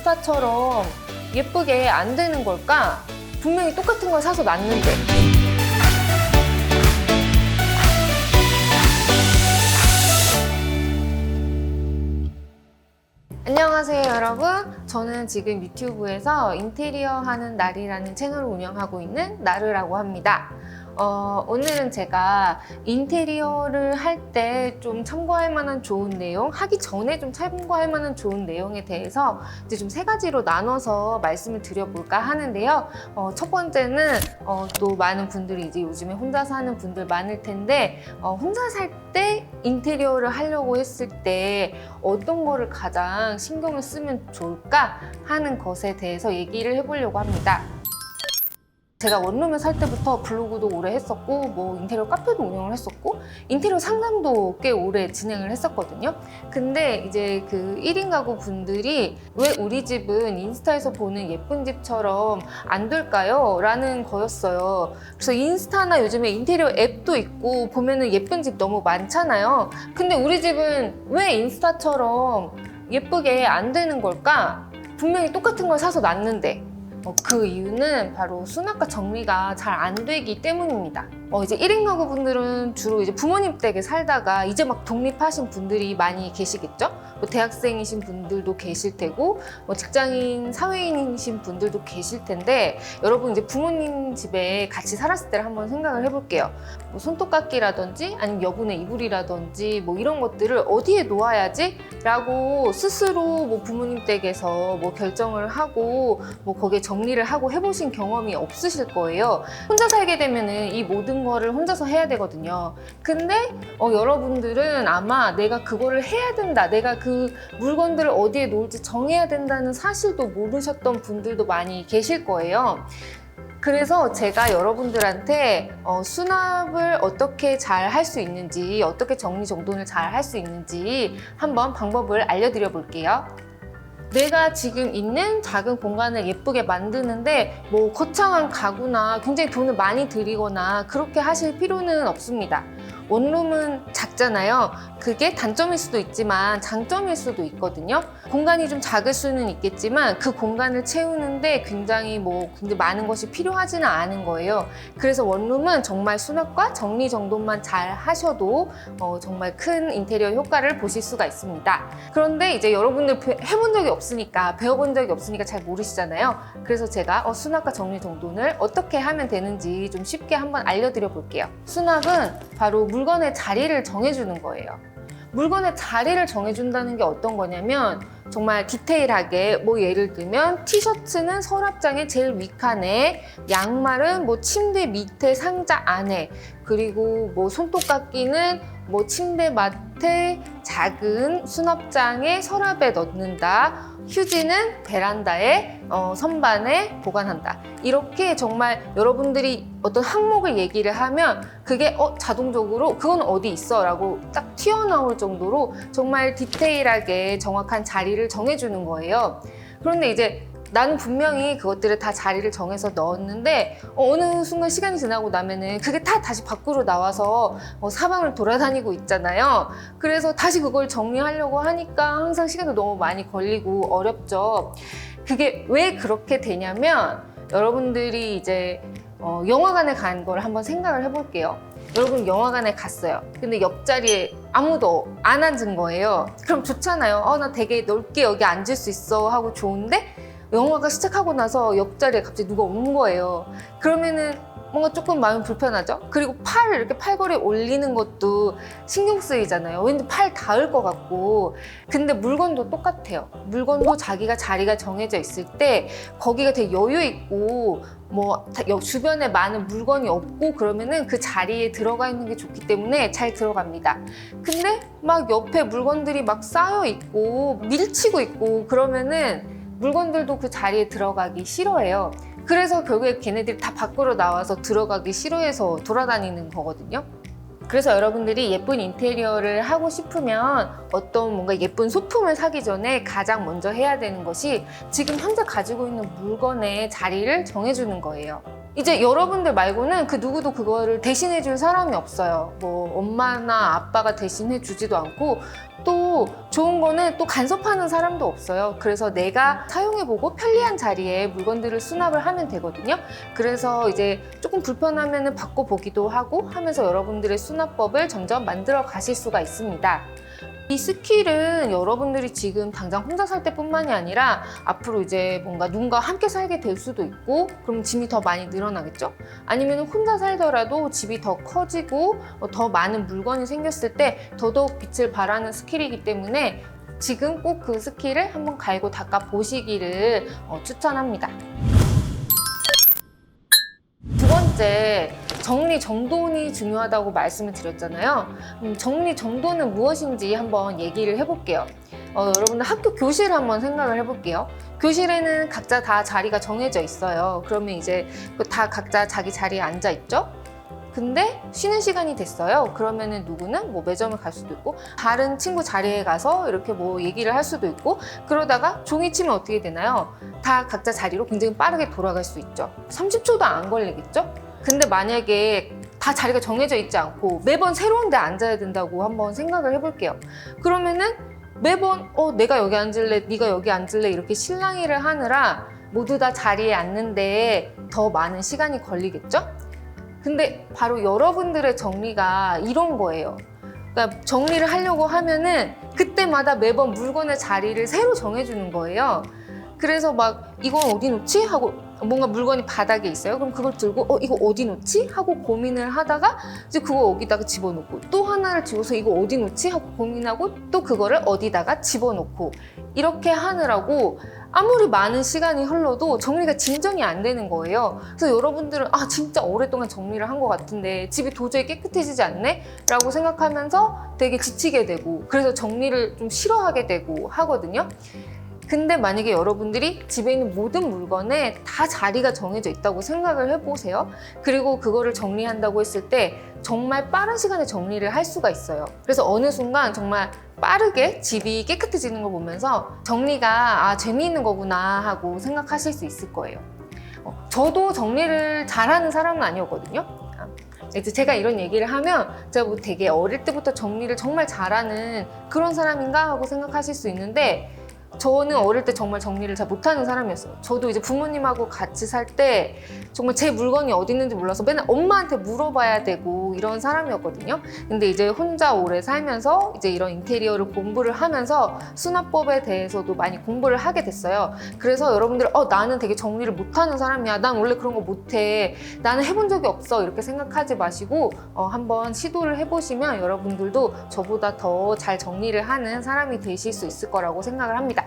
인스타처럼 예쁘게 안 되는 걸까? 분명히 똑같은 걸 사서 놨는데. 안녕하세요 여러분, 저는 지금 유튜브에서 인테리어 하는 나리라는 채널을 운영하고 있는 나르라고 합니다. 오늘은 제가 인테리어를 할 때 좀 참고할 만한 좋은 내용, 하기 전에 좀 참고할 만한 좋은 내용에 대해서 이제 좀 세 가지로 나눠서 말씀을 드려볼까 하는데요. 첫 번째는 또 많은 분들이 이제 요즘에 혼자 사는 분들 많을 텐데 혼자 살 때 인테리어를 하려고 했을 때 어떤 거를 가장 신경을 쓰면 좋을까 하는 것에 대해서 얘기를 해보려고 합니다. 제가 원룸에 살 때부터 블로그도 오래 했었고 뭐 인테리어 카페도 운영을 했었고 인테리어 상담도 꽤 오래 진행을 했었거든요. 근데 이제 그 1인 가구 분들이 왜 우리 집은 인스타에서 보는 예쁜 집처럼 안 될까요? 라는 거였어요. 그래서 인스타나 요즘에 인테리어 앱도 있고 보면은 예쁜 집 너무 많잖아요. 근데 우리 집은 왜 인스타처럼 예쁘게 안 되는 걸까? 분명히 똑같은 걸 사서 놨는데 그 이유는 바로 수납과 정리가 잘 안 되기 때문입니다. 이제 1인 가구 분들은 주로 이제 부모님 댁에 살다가 이제 막 독립하신 분들이 많이 계시겠죠? 뭐 대학생이신 분들도 계실 테고, 뭐 직장인, 사회인이신 분들도 계실 텐데, 여러분 이제 부모님 집에 같이 살았을 때를 한번 생각을 해볼게요. 뭐 손톱깎이라든지, 아니면 여분의 이불이라든지, 뭐 이런 것들을 어디에 놓아야지? 라고 스스로 뭐 부모님 댁에서 뭐 결정을 하고, 뭐 거기에 정리를 하고 해보신 경험이 없으실 거예요. 혼자 살게 되면은 이 모든 거를 혼자서 해야 되거든요. 근데 여러분들은 아마 내가 그거를 해야 된다, 내가 그 물건들을 어디에 놓을지 정해야 된다는 사실도 모르셨던 분들도 많이 계실 거예요. 그래서 제가 여러분들한테 수납을 어떻게 잘 할 수 있는지, 어떻게 정리정돈을 잘 할 수 있는지 한번 방법을 알려드려 볼게요. 내가 지금 있는 작은 공간을 예쁘게 만드는데 뭐 거창한 가구나 굉장히 돈을 많이 들이거나 그렇게 하실 필요는 없습니다. 원룸은 작잖아요. 그게 단점일 수도 있지만 장점일 수도 있거든요. 공간이 좀 작을 수는 있겠지만 그 공간을 채우는데 굉장히 많은 것이 필요하지는 않은 거예요. 그래서 원룸은 정말 수납과 정리정돈만 잘 하셔도 정말 큰 인테리어 효과를 보실 수가 있습니다. 그런데 이제 여러분들 해본 적이 없으니까, 배워본 적이 없으니까 잘 모르시잖아요. 그래서 제가 수납과 정리정돈을 어떻게 하면 되는지 좀 쉽게 한번 알려드려 볼게요. 수납은 바로 물건의 자리를 정해주는 거예요. 물건의 자리를 정해준다는 게 어떤 거냐면 정말 디테일하게 뭐 예를 들면 티셔츠는 서랍장의 제일 윗칸에, 양말은 뭐 침대 밑에 상자 안에, 그리고 뭐 손톱깎이는 뭐 침대 맡에 작은 수납장에 서랍에 넣는다, 휴지는 베란다에 선반에 보관한다. 이렇게 정말 여러분들이 어떤 항목을 얘기를 하면 그게 자동적으로 그건 어디 있어? 라고 딱 튀어나올 정도로 정말 디테일하게 정확한 자리를 정해주는 거예요. 그런데 이제 나는 분명히 그것들을 다 자리를 정해서 넣었는데 어느 순간 시간이 지나고 나면은 그게 다 다시 밖으로 나와서 사방을 돌아다니고 있잖아요. 그래서 다시 그걸 정리하려고 하니까 항상 시간도 너무 많이 걸리고 어렵죠. 그게 왜 그렇게 되냐면 여러분들이 이제 영화관에 간 걸 한번 생각을 해볼게요. 여러분 영화관에 갔어요. 근데 옆자리에 아무도 안 앉은 거예요. 그럼 좋잖아요. 나 되게 넓게 여기 앉을 수 있어 하고 좋은데 영화가 시작하고 나서 옆자리에 갑자기 누가 온 거예요. 그러면은 뭔가 조금 마음이 불편하죠? 그리고 팔을 이렇게 팔걸이에 올리는 것도 신경 쓰이잖아요. 왠지 팔 닿을 것 같고. 근데 물건도 똑같아요. 물건도 자기가 자리가 정해져 있을 때 거기가 되게 여유 있고 뭐 주변에 많은 물건이 없고 그러면은 그 자리에 들어가 있는 게 좋기 때문에 잘 들어갑니다. 근데 막 옆에 물건들이 막 쌓여 있고 밀치고 있고 그러면은 물건들도 그 자리에 들어가기 싫어해요. 그래서 결국에 걔네들이 다 밖으로 나와서 들어가기 싫어해서 돌아다니는 거거든요. 그래서 여러분들이 예쁜 인테리어를 하고 싶으면 어떤 뭔가 예쁜 소품을 사기 전에 가장 먼저 해야 되는 것이 지금 현재 가지고 있는 물건의 자리를 정해주는 거예요. 이제 여러분들 말고는 그 누구도 그거를 대신해 줄 사람이 없어요. 뭐 엄마나 아빠가 대신해 주지도 않고 또 좋은 거는 또 간섭하는 사람도 없어요. 그래서 내가 사용해보고 편리한 자리에 물건들을 수납을 하면 되거든요. 그래서 이제 조금 불편하면 바꿔보기도 하고 하면서 여러분들의 수납법을 점점 만들어 가실 수가 있습니다. 이 스킬은 여러분들이 지금 당장 혼자 살 때뿐만이 아니라 앞으로 이제 뭔가 누군가 함께 살게 될 수도 있고, 그럼 짐이 더 많이 늘어나겠죠? 아니면 혼자 살더라도 집이 더 커지고 더 많은 물건이 생겼을 때 더더욱 빛을 발하는 스킬이기 때문에 지금 꼭 그 스킬을 한번 갈고 닦아 보시기를 추천합니다. 두 번째, 정리정돈이 중요하다고 말씀을 드렸잖아요. 정리정돈은 무엇인지 한번 얘기를 해볼게요. 여러분들 학교 교실 한번 생각을 해볼게요. 교실에는 각자 다 자리가 정해져 있어요. 그러면 이제 다 각자 자기 자리에 앉아 있죠? 근데 쉬는 시간이 됐어요. 그러면은 누구는 뭐 매점을 갈 수도 있고, 다른 친구 자리에 가서 이렇게 뭐 얘기를 할 수도 있고, 그러다가 종이 치면 어떻게 되나요? 다 각자 자리로 굉장히 빠르게 돌아갈 수 있죠. 30초도 안 걸리겠죠? 근데 만약에 다 자리가 정해져 있지 않고 매번 새로운 데 앉아야 된다고 한번 생각을 해볼게요. 그러면은 매번 내가 여기 앉을래, 네가 여기 앉을래 이렇게 실랑이를 하느라 모두 다 자리에 앉는데 더 많은 시간이 걸리겠죠? 근데 바로 여러분들의 정리가 이런 거예요. 그러니까 정리를 하려고 하면은 그때마다 매번 물건의 자리를 새로 정해주는 거예요. 그래서 막 이건 어디 놓지? 하고 뭔가 물건이 바닥에 있어요. 그럼 그걸 들고 이거 어디 놓지? 하고 고민을 하다가 이제 그거 여기다가 집어넣고, 또 하나를 집어서 이거 어디 놓지? 하고 고민하고 또 그거를 어디다가 집어넣고, 이렇게 하느라고 아무리 많은 시간이 흘러도 정리가 진정이 안 되는 거예요. 그래서 여러분들은 진짜 오랫동안 정리를 한 것 같은데 집이 도저히 깨끗해지지 않네? 라고 생각하면서 되게 지치게 되고, 그래서 정리를 좀 싫어하게 되고 하거든요. 근데 만약에 여러분들이 집에 있는 모든 물건에 다 자리가 정해져 있다고 생각을 해보세요. 그리고 그거를 정리한다고 했을 때 정말 빠른 시간에 정리를 할 수가 있어요. 그래서 어느 순간 정말 빠르게 집이 깨끗해지는 걸 보면서 정리가 재미있는 거구나 하고 생각하실 수 있을 거예요. 저도 정리를 잘하는 사람은 아니었거든요. 이제 제가 이런 얘기를 하면 제가 뭐 되게 어릴 때부터 정리를 정말 잘하는 그런 사람인가 하고 생각하실 수 있는데, 저는 어릴 때 정말 정리를 잘 못하는 사람이었어요. 저도 이제 부모님하고 같이 살 때 정말 제 물건이 어디 있는지 몰라서 맨날 엄마한테 물어봐야 되고 이런 사람이었거든요. 근데 이제 혼자 오래 살면서 이제 이런 인테리어를 공부를 하면서 수납법에 대해서도 많이 공부를 하게 됐어요. 그래서 여러분들 나는 되게 정리를 못하는 사람이야, 난 원래 그런 거 못해, 나는 해본 적이 없어, 이렇게 생각하지 마시고 한번 시도를 해보시면 여러분들도 저보다 더 잘 정리를 하는 사람이 되실 수 있을 거라고 생각을 합니다.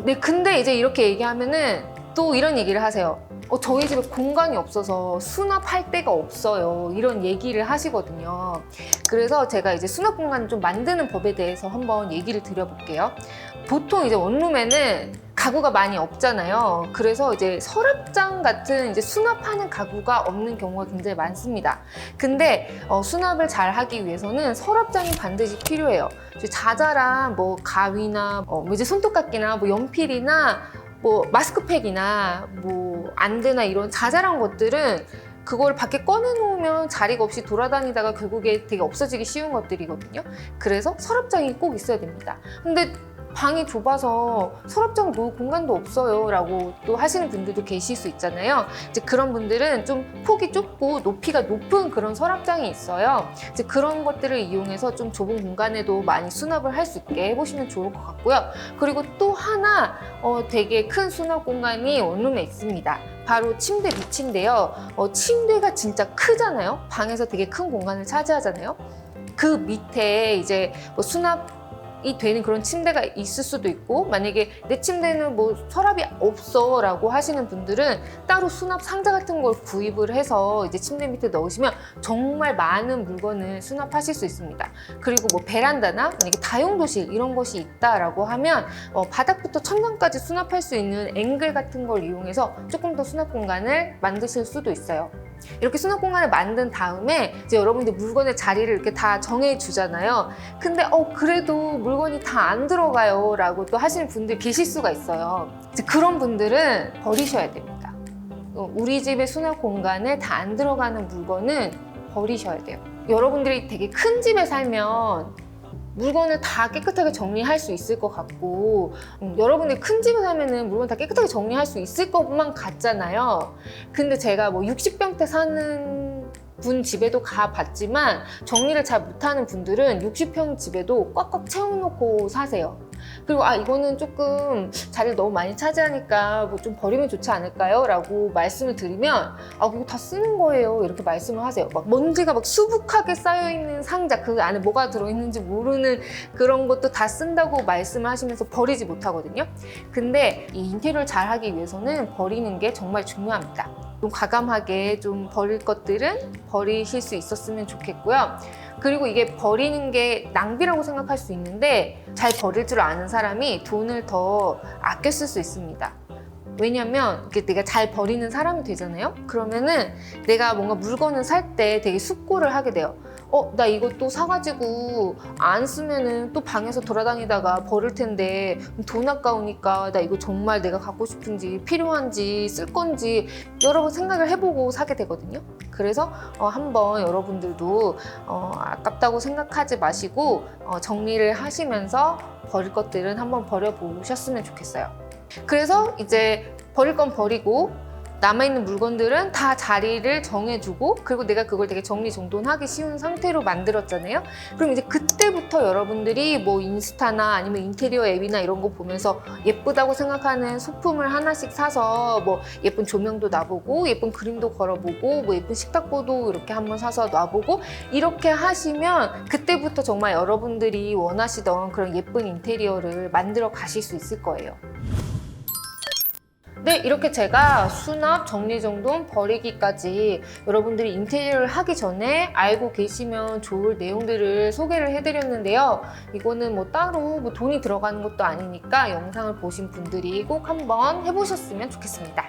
네, 근데 이제 이렇게 얘기하면은 또 이런 얘기를 하세요. 저희 집에 공간이 없어서 수납할 데가 없어요, 이런 얘기를 하시거든요. 그래서 제가 이제 수납 공간을 좀 만드는 법에 대해서 한번 얘기를 드려볼게요. 보통 이제 원룸에는 가구가 많이 없잖아요. 그래서 이제 서랍장 같은 이제 수납하는 가구가 없는 경우가 굉장히 많습니다. 근데 수납을 잘 하기 위해서는 서랍장이 반드시 필요해요. 자잘한 뭐 가위나 이제 손톱깎이나 뭐 연필이나 뭐 마스크팩이나 뭐 안대나 이런 자잘한 것들은 그걸 밖에 꺼내놓으면 자리가 없이 돌아다니다가 결국에 되게 없어지기 쉬운 것들이거든요. 그래서 서랍장이 꼭 있어야 됩니다. 근데 방이 좁아서 서랍장 놓을 공간도 없어요 라고 또 하시는 분들도 계실 수 있잖아요. 이제 그런 분들은 좀 폭이 좁고 높이가 높은 그런 서랍장이 있어요. 이제 그런 것들을 이용해서 좀 좁은 공간에도 많이 수납을 할 수 있게 해보시면 좋을 것 같고요. 그리고 또 하나 되게 큰 수납 공간이 원룸에 있습니다. 바로 침대 밑인데요. 침대가 진짜 크잖아요. 방에서 되게 큰 공간을 차지하잖아요. 그 밑에 이제 뭐 수납이 되는 그런 침대가 있을 수도 있고, 만약에 내 침대는 뭐 서랍이 없어 라고 하시는 분들은 따로 수납 상자 같은 걸 구입을 해서 이제 침대 밑에 넣으시면 정말 많은 물건을 수납하실 수 있습니다. 그리고 뭐 베란다나 만약에 다용도실 이런 것이 있다라고 하면 바닥부터 천장까지 수납할 수 있는 앵글 같은 걸 이용해서 조금 더 수납 공간을 만드실 수도 있어요. 이렇게 수납 공간을 만든 다음에 이제 여러분들 물건의 자리를 이렇게 다 정해 주잖아요. 근데 그래도 물건이 다 안 들어가요 라고 또 하시는 분들이 계실 수가 있어요. 이제 그런 분들은 버리셔야 됩니다. 우리 집의 수납 공간에 다 안 들어가는 물건은 버리셔야 돼요. 여러분들이 되게 큰 집에 살면 물건을 다 깨끗하게 정리할 수 있을 것 같고 여러분들이 큰 집에 살면은 물건 다 깨끗하게 정리할 수 있을 것만 같잖아요. 근데 제가 뭐 60평대 사는 분 집에도 가봤지만 정리를 잘 못하는 분들은 60평 집에도 꽉꽉 채워놓고 사세요. 그리고 이거는 조금 자리를 너무 많이 차지하니까 뭐 좀 버리면 좋지 않을까요? 라고 말씀을 드리면 그거 다 쓰는 거예요. 이렇게 말씀을 하세요. 막 먼지가 막 수북하게 쌓여있는 상자, 그 안에 뭐가 들어있는지 모르는 그런 것도 다 쓴다고 말씀을 하시면서 버리지 못하거든요. 근데 이 인테리어를 잘 하기 위해서는 버리는 게 정말 중요합니다. 좀 과감하게 좀 버릴 것들은 버리실 수 있었으면 좋겠고요. 그리고 이게 버리는 게 낭비라고 생각할 수 있는데 잘 버릴 줄 아는 사람이 돈을 더 아껴 쓸 수 있습니다. 왜냐면 이게 내가 잘 버리는 사람이 되잖아요. 그러면은 내가 뭔가 물건을 살 때 되게 숙고를 하게 돼요. 나 이거 또 사가지고 안 쓰면은 또 방에서 돌아다니다가 버릴 텐데 돈 아까우니까 나 이거 정말 내가 갖고 싶은지 필요한지 쓸 건지 여러 번 생각을 해보고 사게 되거든요. 그래서 한번 여러분들도 아깝다고 생각하지 마시고 정리를 하시면서 버릴 것들은 한번 버려보셨으면 좋겠어요. 그래서 이제 버릴 건 버리고 남아있는 물건들은 다 자리를 정해주고 그리고 내가 그걸 되게 정리정돈하기 쉬운 상태로 만들었잖아요. 그럼 이제 그때부터 여러분들이 뭐 인스타나 아니면 인테리어 앱이나 이런 거 보면서 예쁘다고 생각하는 소품을 하나씩 사서 뭐 예쁜 조명도 놔보고 예쁜 그림도 걸어보고 뭐 예쁜 식탁보도 이렇게 한번 사서 놔보고 이렇게 하시면 그때부터 정말 여러분들이 원하시던 그런 예쁜 인테리어를 만들어 가실 수 있을 거예요. 네, 이렇게 제가 수납, 정리정돈, 버리기까지 여러분들이 인테리어를 하기 전에 알고 계시면 좋을 내용들을 소개를 해드렸는데요. 이거는 뭐 따로 뭐 돈이 들어가는 것도 아니니까 영상을 보신 분들이 꼭 한번 해보셨으면 좋겠습니다.